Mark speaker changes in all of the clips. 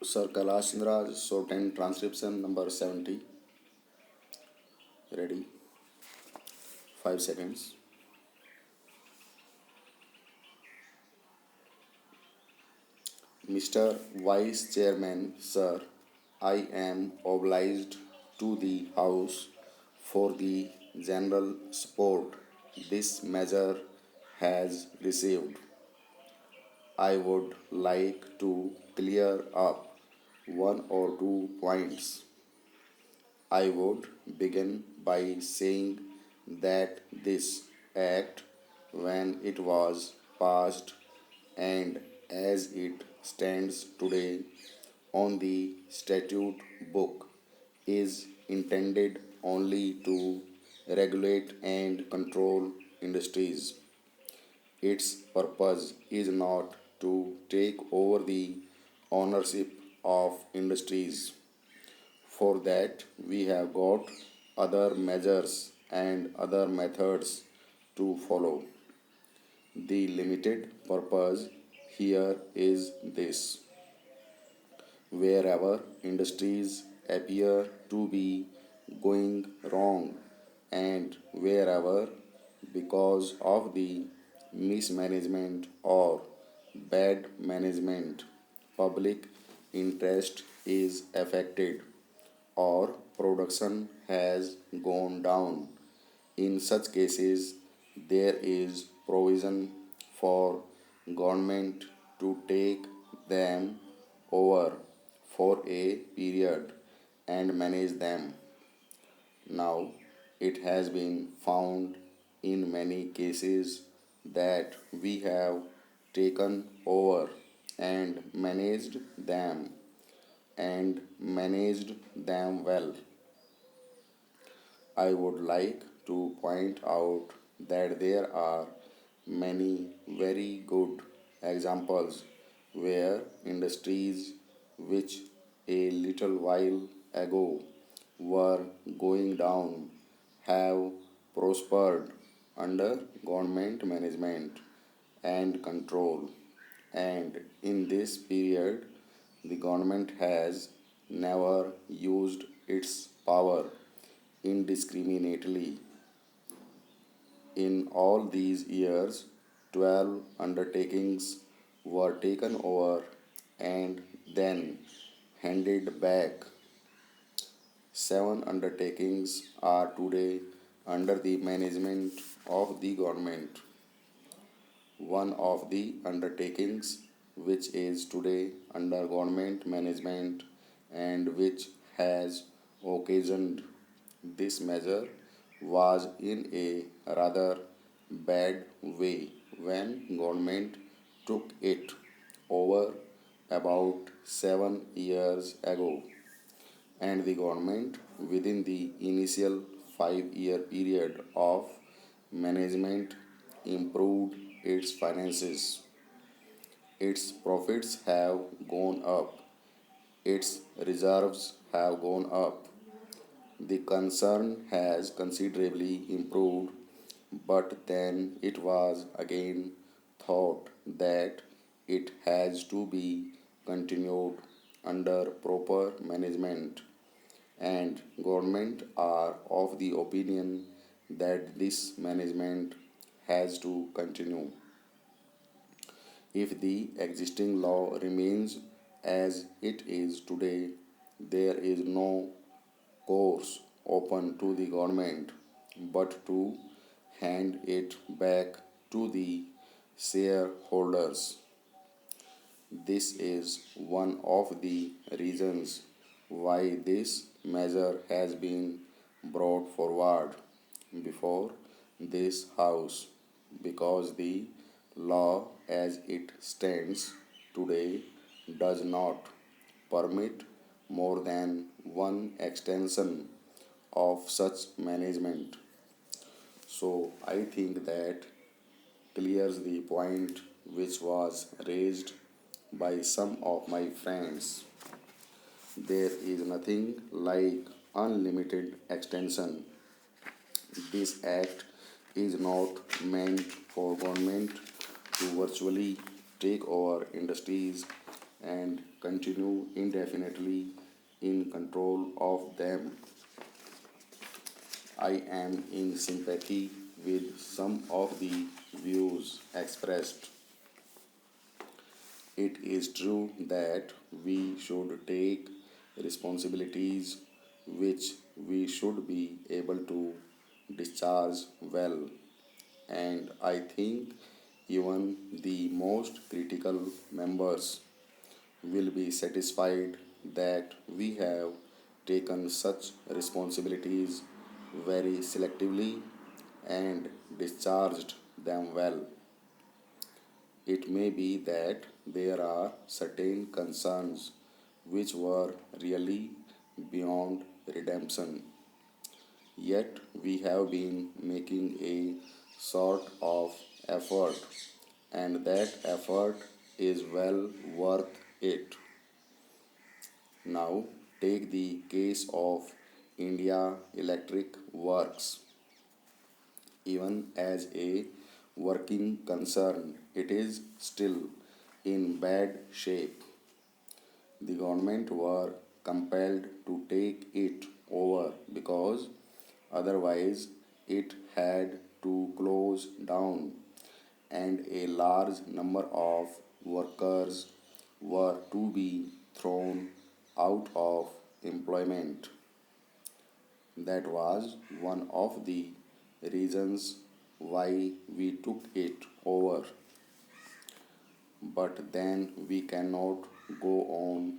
Speaker 1: Sir Kailash Chandra, Shorthand Transcription number 70. Ready? 5 seconds. Mr. Vice Chairman, Sir, I am obliged to the House for the general support this measure has received. I would like to clear up one or two points. I would begin by saying that this act, when it was passed and as it stands today on the statute book, is intended only to regulate and control industries. Its purpose is not to take over the ownership of industries. For that, we have got other measures and other methods to follow. The limited purpose here is this: wherever industries appear to be going wrong, and wherever, because of the mismanagement or bad management, public interest is affected or production has gone down. In such cases, there is provision for government to take them over for a period and manage them. Now, it has been found in many cases that we have taken over them and managed them well. I would like to point out that there are many very good examples where industries which a little while ago were going down have prospered under government management and control, and in this period the government has never used its power indiscriminately. In all these years, 12 undertakings were taken over and then handed back. 7 undertakings are today under the management of the government. One of the undertakings, which is today under government management and which has occasioned this measure, was in a rather bad way when government took it over about 7 years ago, and the government within the initial 5 year period of management improved its finances. Its profits have gone up, its reserves have gone up. The concern has considerably improved, but then it was again thought that it has to be continued under proper management, and government are of the opinion that this management has to continue. If the existing law remains as it is today, there is no course open to the government but to hand it back to the shareholders. This is one of the reasons why this measure has been brought forward before this House, because the law as it stands today does not permit more than one extension of such management. So I think that clears the point which was raised by some of my friends. There is nothing like unlimited extension. This act is not meant for government to virtually take over industries and continue indefinitely in control of them. I am in sympathy with some of the views expressed. It is true that we should take responsibilities which we should be able to discharge well, and I think even the most critical members will be satisfied that we have taken such responsibilities very selectively and discharged them well. It may be that there are certain concerns which were really beyond redemption, yet we have been making a sort of effort, and that effort is well worth it. Now, take the case of India Electric Works. Even as a working concern, it is still in bad shape. The government were compelled to take it over because otherwise it had to close down, and a large number of workers were to be thrown out of employment. That was one of the reasons why we took it over. But then we cannot go on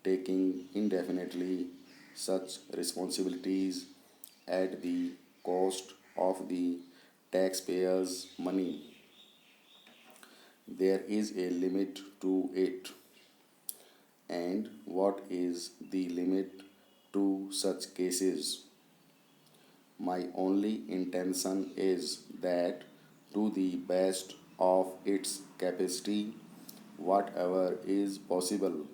Speaker 1: taking indefinitely such responsibilities at the cost of the taxpayers' money. There is a limit to it. And what is the limit to such cases? My only intention is that, to the best of its capacity, whatever is possible,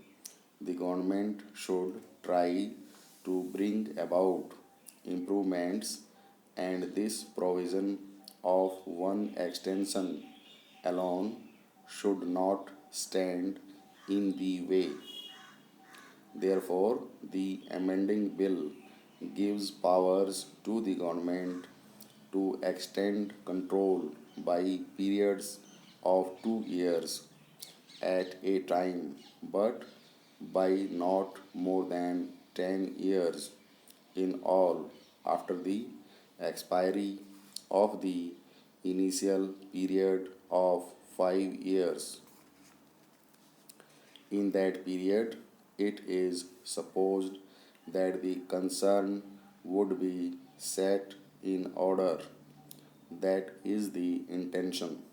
Speaker 1: the government should try to bring about improvements, and this provision of one extension alone should not stand in the way. Therefore, the amending bill gives powers to the government to extend control by periods of 2 years at a time, but by not more than 10 years in all after the expiry of the initial period of 5 years. In that period, it is supposed that the concern would be set in order. That is the intention.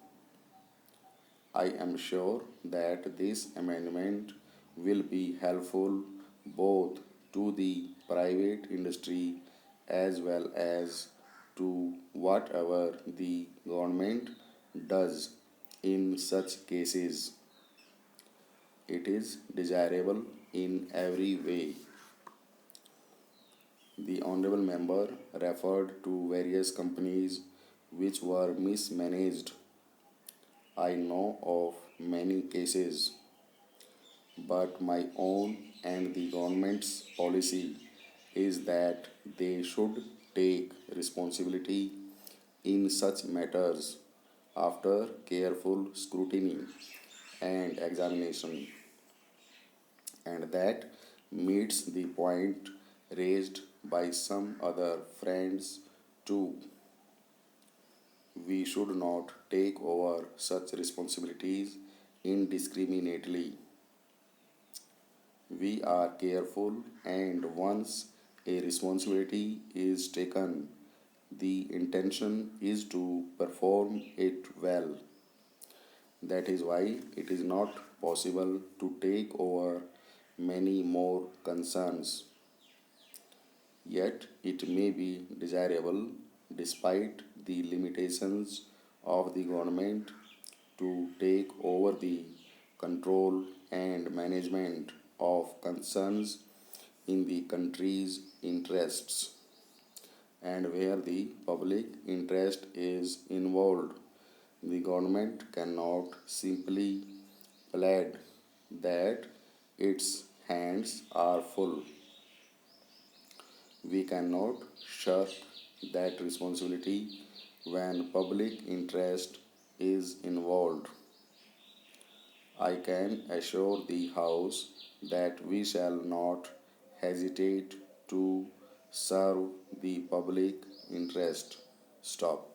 Speaker 1: I am sure that this amendment will be helpful both to the private industry as well as to whatever the government does in such cases. It is desirable in every way. The Honorable Member referred to various companies which were mismanaged. I know of many cases, but my own and the government's policy is that they should take responsibility in such matters after careful scrutiny and examination, and that meets the point raised by some other friends too. We should not take over such responsibilities indiscriminately. We are careful, and once a responsibility is taken, the intention is to perform it well. That is why it is not possible to take over many more concerns. Yet it may be desirable, despite the limitations of the government, to take over the control and management of concerns in the country's interests, and where the public interest is involved. The government cannot simply plead that its hands are full. We cannot shirk that responsibility when public interest is involved. I can assure the House that we shall not hesitate to serve the public interest. Stop.